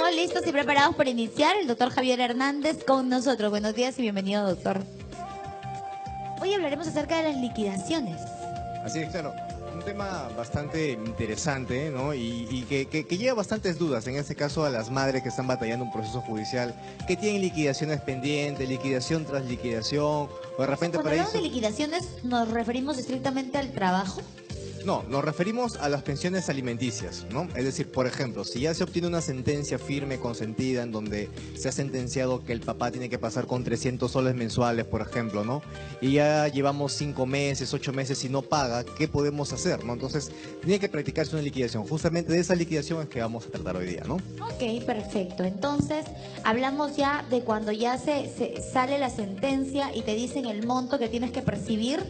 todos listos y preparados para iniciar. El doctor Javier Hernández con nosotros. Buenos días y bienvenido, doctor. Hoy hablaremos acerca de las liquidaciones. Así es, claro. Un tema bastante interesante, ¿no? Y que lleva bastantes dudas, en este caso a las madres que están batallando un proceso judicial, que tienen liquidaciones pendientes, liquidación tras liquidación, o de repente Cuando para hablamos de liquidaciones, ¿nos referimos estrictamente al trabajo? No, nos referimos a las pensiones alimenticias, ¿no? Es decir, por ejemplo, si ya se obtiene una sentencia firme, consentida, en donde se ha sentenciado que el papá tiene que pasar con 300 soles mensuales, por ejemplo, ¿no? Y ya llevamos 5 meses, 8 meses y no paga, ¿qué podemos hacer, no? Entonces, tiene que practicarse una liquidación. Justamente de esa liquidación es que vamos a tratar hoy día, ¿no? Ok, perfecto. Entonces, hablamos ya de cuando ya se sale la sentencia y te dicen el monto que tienes que percibir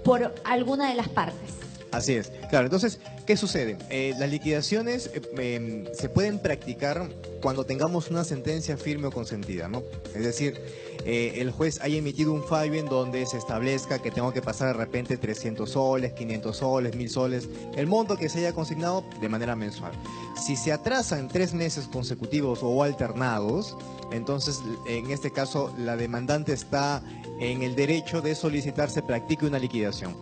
por alguna de las partes. Así es. Claro, entonces, ¿qué sucede? Las liquidaciones se pueden practicar cuando tengamos una sentencia firme o consentida, ¿no? Es decir, el juez haya emitido un fallo en donde se establezca que tengo que pasar de repente 300 soles, 500 soles, 1000 soles, el monto que se haya consignado de manera mensual. Si se atrasa en 3 meses consecutivos o alternados, entonces, en este caso, la demandante está en el derecho de solicitar se practique una liquidación.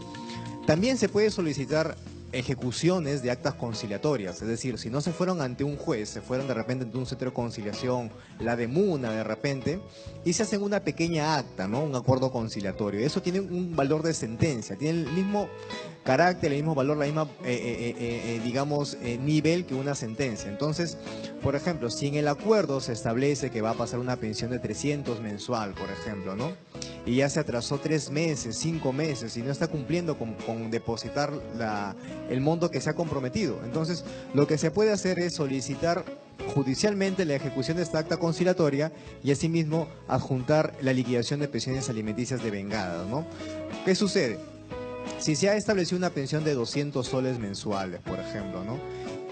También se puede solicitar ejecuciones de actas conciliatorias, es decir, si no se fueron ante un juez, se fueron de repente ante un centro de conciliación, la demuna de repente, y se hacen una pequeña acta, ¿no? Un acuerdo conciliatorio. Eso tiene un valor de sentencia, tiene el mismo carácter, el mismo valor, la misma, digamos, nivel que una sentencia. Entonces, por ejemplo, si en el acuerdo se establece que va a pasar una pensión de 300 mensual, por ejemplo, ¿no? Y ya se atrasó 3 meses, 5 meses y no está cumpliendo con depositar el monto que se ha comprometido. Entonces, lo que se puede hacer es solicitar judicialmente la ejecución de esta acta conciliatoria y asimismo adjuntar la liquidación de pensiones alimenticias devengadas, ¿no? ¿Qué sucede? Si se ha establecido una pensión de 200 soles mensuales, por ejemplo, ¿no?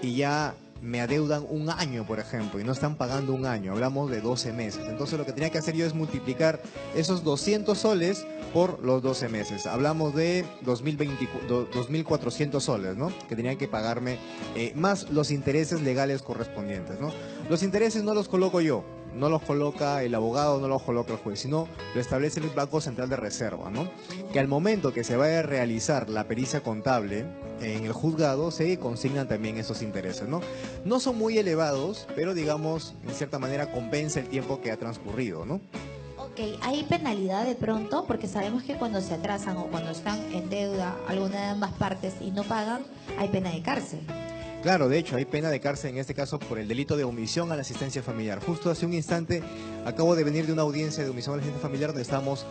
Y ya me adeudan un año, por ejemplo, y no están pagando un año, hablamos de 12 meses. Entonces lo que tenía que hacer yo es multiplicar esos 200 soles por los 12 meses. Hablamos de 2.400 soles, ¿no? Que tenían que pagarme, más los intereses legales correspondientes, ¿no? Los intereses no los coloco yo, no los coloca el abogado, no los coloca el juez, sino lo establece el Banco Central de Reserva, ¿no? Que al momento que se vaya a realizar la pericia contable en el juzgado, se consignan también esos intereses, ¿no? No son muy elevados, pero digamos, en cierta manera compensa el tiempo que ha transcurrido, ¿no? Ok, ¿hay penalidad de pronto? Porque sabemos que cuando se atrasan o cuando están en deuda alguna de ambas partes y no pagan, hay pena de cárcel. Claro, de hecho, hay pena de cárcel en este caso por el delito de omisión a la asistencia familiar. Justo hace un instante acabo de venir de una audiencia de omisión a la asistencia familiar donde estamos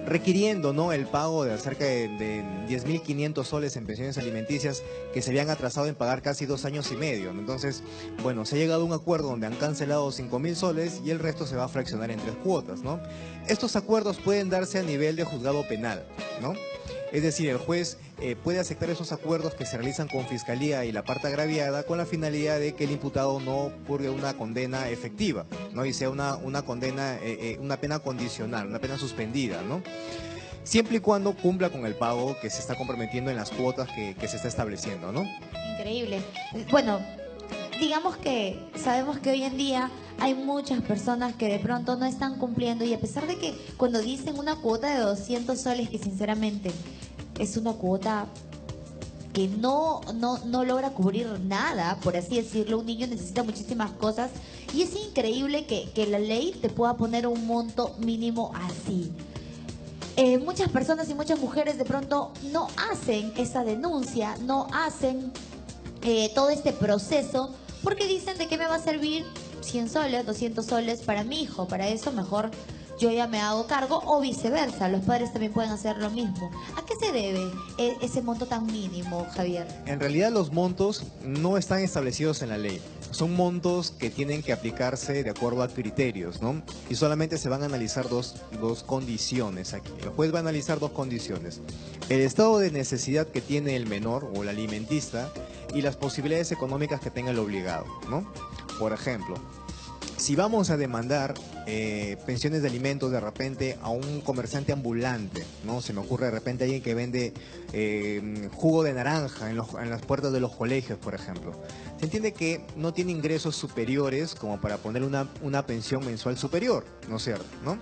requiriendo, ¿no?, el pago de cerca de 10.500 soles en pensiones alimenticias que se habían atrasado en pagar casi 2 años y medio, ¿no? Entonces, bueno, se ha llegado a un acuerdo donde han cancelado 5.000 soles y el resto se va a fraccionar en 3 cuotas, ¿no? Estos acuerdos pueden darse a nivel de juzgado penal, ¿no? Es decir, el juez puede aceptar esos acuerdos que se realizan con Fiscalía y la parte agraviada con la finalidad de que el imputado no purgue una condena efectiva, ¿no? Y sea una condena, una pena condicional, una pena suspendida, ¿no? Siempre y cuando cumpla con el pago que se está comprometiendo en las cuotas que se está estableciendo, ¿no? Increíble. Bueno, digamos que sabemos que hoy en día hay muchas personas que de pronto no están cumpliendo y a pesar de que cuando dicen una cuota de 200 soles, que sinceramente es una cuota que no logra cubrir nada, por así decirlo, un niño necesita muchísimas cosas y es increíble que la ley te pueda poner un monto mínimo así. Muchas personas y muchas mujeres de pronto no hacen esa denuncia, no hacen todo este proceso porque dicen de qué me va a servir 100 soles, 200 soles para mi hijo. Para eso mejor yo ya me hago cargo o viceversa. Los padres también pueden hacer lo mismo. ¿A qué se debe ese monto tan mínimo, Javier? En realidad los montos no están establecidos en la ley. Son montos que tienen que aplicarse de acuerdo a criterios, ¿no? Y solamente se van a analizar dos condiciones aquí. El juez va a analizar 2 condiciones. El estado de necesidad que tiene el menor o el alimentista y las posibilidades económicas que tenga el obligado, ¿no? Por ejemplo, Si vamos a demandar pensiones de alimentos de repente a un comerciante ambulante, ¿no? Se me ocurre de repente alguien que vende jugo de naranja en las puertas de los colegios, por ejemplo. Se entiende que no tiene ingresos superiores como para poner una pensión mensual superior, ¿no es cierto? ¿No?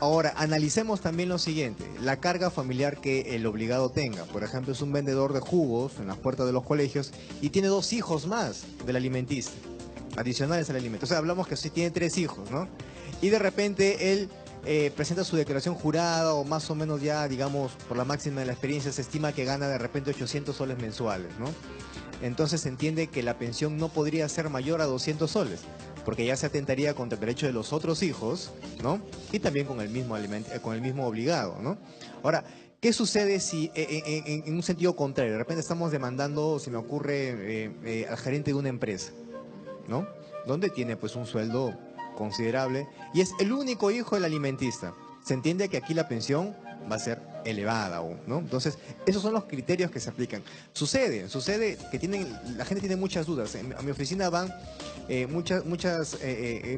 Ahora, analicemos también lo siguiente, la carga familiar que el obligado tenga. Por ejemplo, es un vendedor de jugos en las puertas de los colegios y tiene 2 hijos más del alimentista, adicionales al alimento. O sea, hablamos que sí tiene 3 hijos, ¿no? Y de repente él presenta su declaración jurada o más o menos ya, digamos, por la máxima de la experiencia, se estima que gana de repente 800 soles mensuales, ¿no? Entonces se entiende que la pensión no podría ser mayor a 200 soles, porque ya se atentaría contra el derecho de los otros hijos, ¿no? Y también con el mismo obligado, ¿no? Ahora, ¿qué sucede si en un sentido contrario? De repente estamos demandando, se me ocurre, al gerente de una empresa, ¿no? Donde tiene pues un sueldo considerable y es el único hijo del alimentista. Se entiende que aquí la pensión va a ser elevada aún, ¿no? Entonces, esos son los criterios que se aplican. Sucede que la gente tiene muchas dudas. A mi oficina van muchas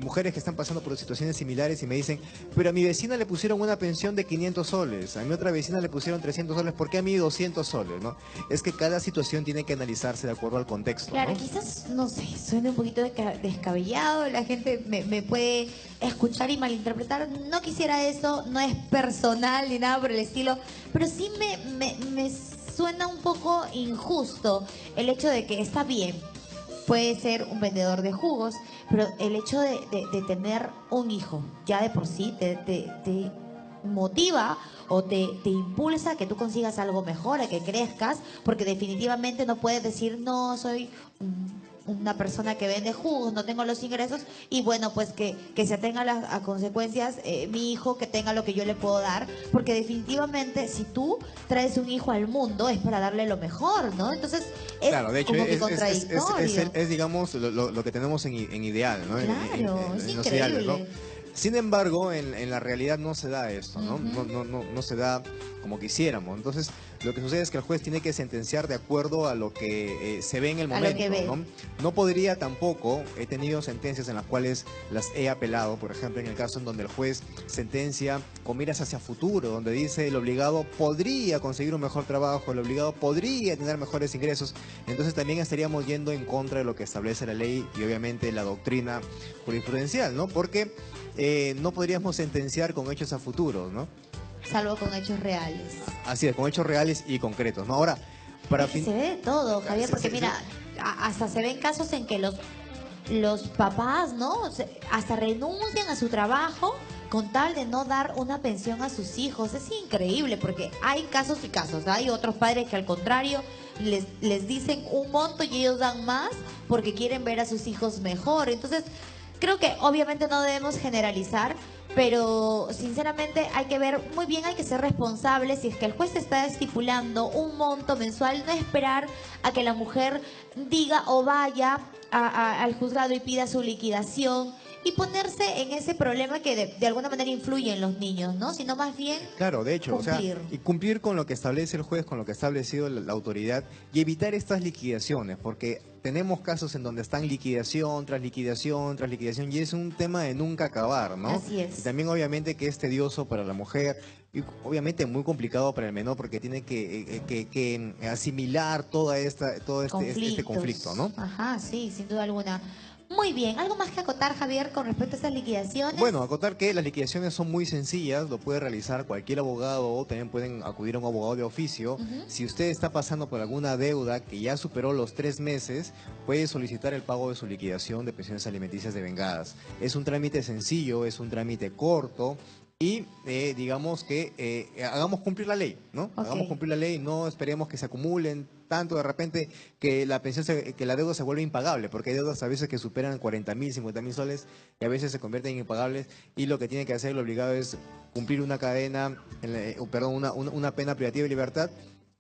mujeres que están pasando por situaciones similares y me dicen, pero a mi vecina le pusieron una pensión de 500 soles, a mi otra vecina le pusieron 300 soles, ¿por qué a mí 200 soles, no? Es que cada situación tiene que analizarse de acuerdo al contexto, Claro, ¿no? quizás, no sé, suene un poquito descabellado, la gente me puede escuchar y malinterpretar. No quisiera eso, no es personal ni nada por el estilo, pero sí me suena un poco injusto el hecho de que está bien, puede ser un vendedor de jugos, pero el hecho de tener un hijo ya de por sí te motiva o te impulsa a que tú consigas algo mejor, a que crezcas, porque definitivamente no puedes decir, no, soy una persona que vende jugos, no tengo los ingresos, y bueno, pues que se atenga a consecuencias mi hijo, que tenga lo que yo le puedo dar, porque definitivamente si tú traes un hijo al mundo es para darle lo mejor, ¿no? Entonces es Claro, de hecho, como que contradictorio. es, digamos, lo que tenemos en ideal, ¿no? Claro, es En los ideales, ¿no? increíble. Sin embargo, en la realidad no se da esto, ¿no? Ujú. No se da como quisiéramos. Entonces, lo que sucede es que el juez tiene que sentenciar de acuerdo a lo que se ve en el A lo que momento, ve. ¿no? No podría tampoco, he tenido sentencias en las cuales las he apelado, por ejemplo, en el caso en donde el juez sentencia con miras hacia futuro, donde dice el obligado podría conseguir un mejor trabajo, el obligado podría tener mejores ingresos, entonces también estaríamos yendo en contra de lo que establece la ley y obviamente la doctrina jurisprudencial, ¿no? Porque no podríamos sentenciar con hechos a futuro, ¿no? Salvo con hechos reales. Así es, con hechos reales y concretos, ¿no? Ahora, para Es que se ve de todo, Javier, porque mira, hasta se ven casos en que los papás, ¿no? Hasta renuncian a su trabajo con tal de no dar una pensión a sus hijos. Es increíble, porque hay casos y casos. Hay otros padres que al contrario les dicen un monto y ellos dan más porque quieren ver a sus hijos mejor. Entonces, creo que obviamente no debemos generalizar, pero sinceramente hay que ver muy bien, hay que ser responsables. Si es que el juez está estipulando un monto mensual, no esperar a que la mujer diga o vaya al juzgado y pida su liquidación y ponerse en ese problema que de alguna manera influye en los niños, ¿no? Sino más bien claro, de hecho, cumplir. o sea, y cumplir con lo que establece el juez, con lo que ha establecido la autoridad y evitar estas liquidaciones, porque tenemos casos en donde están liquidación tras liquidación tras liquidación y es un tema de nunca acabar, ¿no? Así es. Y también obviamente que es tedioso para la mujer y obviamente muy complicado para el menor porque tiene que asimilar todo este conflicto, ¿no? Ajá, sí, sin duda alguna. Muy bien, ¿algo más que acotar, Javier, con respecto a estas liquidaciones? Bueno, acotar que las liquidaciones son muy sencillas, lo puede realizar cualquier abogado o también pueden acudir a un abogado de oficio. Ujú. Si usted está pasando por alguna deuda que ya superó los 3 meses, puede solicitar el pago de su liquidación de pensiones alimenticias devengadas. Es un trámite sencillo, es un trámite corto. Y digamos que hagamos cumplir la ley, ¿no? Ok. Hagamos cumplir la ley, no esperemos que se acumulen tanto de repente que la pensión que la deuda se vuelva impagable, porque hay deudas a veces que superan 40.000, 50.000 soles y a veces se convierten en impagables y lo que tiene que hacer el obligado es cumplir una cadena, una pena privativa de libertad.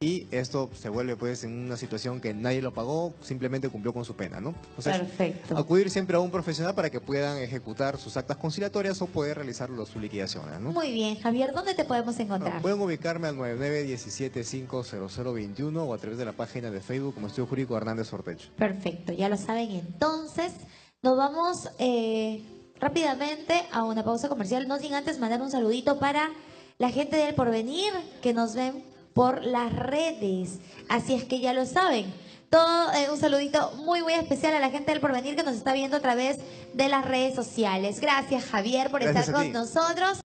Y esto se vuelve pues en una situación que nadie lo pagó, simplemente cumplió con su pena, ¿no? Entonces, Perfecto. acudir siempre a un profesional para que puedan ejecutar sus actas conciliatorias o poder realizar sus liquidaciones, ¿no? Muy bien, Javier, ¿dónde te podemos encontrar? Pueden ubicarme al 9917500021 o a través de la página de Facebook como Estudio Jurídico Hernández Ortecho. Perfecto, ya lo saben. Entonces, nos vamos rápidamente a una pausa comercial, no sin antes mandar un saludito para la gente del Porvenir que nos ven por las redes. Así es que ya lo saben. Todo, un saludito muy especial a la gente del Porvenir que nos está viendo a través de las redes sociales. Gracias, Javier, por Gracias estar a con ti. nosotros.